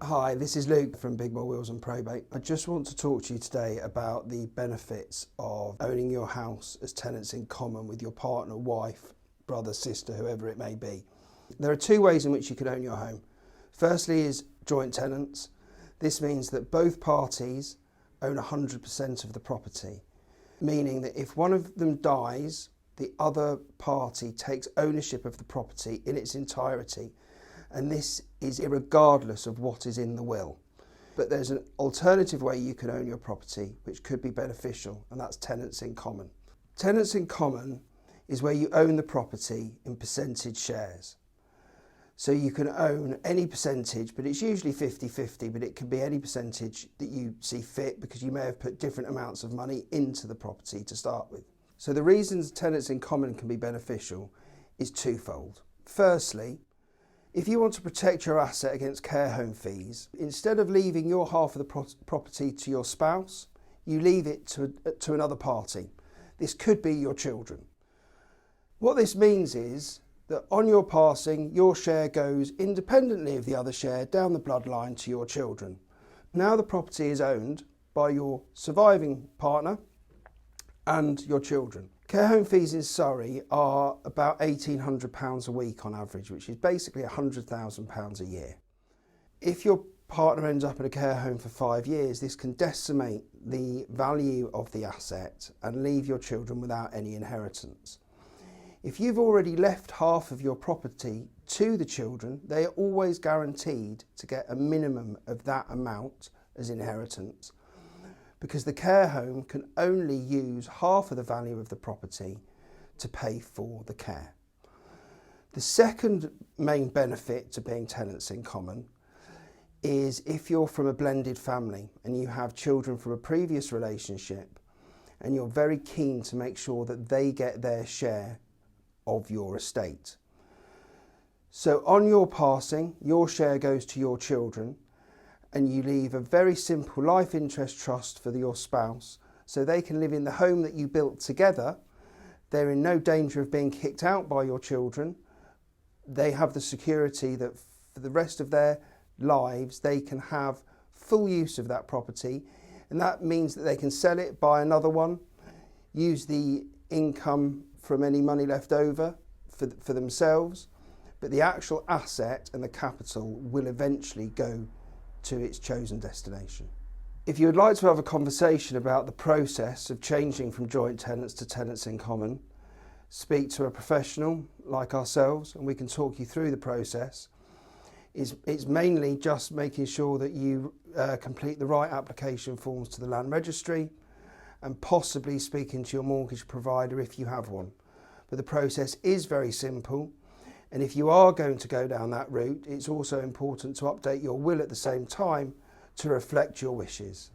Hi, this is Luke from Bigmore Wills and Probate. I just want to talk to you today about the benefits of owning your house as tenants in common with your partner, wife, brother, sister, whoever it may be. There are two ways in which you can own your home. Firstly is joint tenants. This means that both parties own 100% of the property, meaning that if one of them dies, the other party takes ownership of the property in its entirety, and this is irregardless of what is in the will. But there's an alternative way you can own your property which could be beneficial, and that's tenants in common. Tenants in common is where you own the property in percentage shares. So you can own any percentage, but it's usually 50-50, but it can be any percentage that you see fit because you may have put different amounts of money into the property to start with. So the reasons tenants in common can be beneficial is twofold. Firstly, if you want to protect your asset against care home fees, instead of leaving your half of the property to your spouse, you leave it to another party. This could be your children. What this means is that on your passing, your share goes independently of the other share down the bloodline to your children. Now the property is owned by your surviving partner and your children. Care home fees in Surrey are about £1,800 a week on average, which is basically £100,000 a year. If your partner ends up in a care home for 5 years, this can decimate the value of the asset and leave your children without any inheritance. If you've already left half of your property to the children, they are always guaranteed to get a minimum of that amount as inheritance, because the care home can only use half of the value of the property to pay for the care. The second main benefit to being tenants in common is if you're from a blended family and you have children from a previous relationship and you're very keen to make sure that they get their share of your estate. So on your passing, your share goes to your children, and you leave a very simple life interest trust for your spouse so they can live in the home that you built together. They're in no danger of being kicked out by your children. They have the security that for the rest of their lives they can have full use of that property, and that means that they can sell it, buy another one, use the income from any money left over for themselves, but the actual asset and the capital will eventually go to its chosen destination. If you would like to have a conversation about the process of changing from joint tenants to tenants in common, speak to a professional like ourselves and we can talk you through the process. It's mainly just making sure that you complete the right application forms to the land registry and possibly speaking to your mortgage provider if you have one. But the process is very simple. And if you are going to go down that route, it's also important to update your will at the same time to reflect your wishes.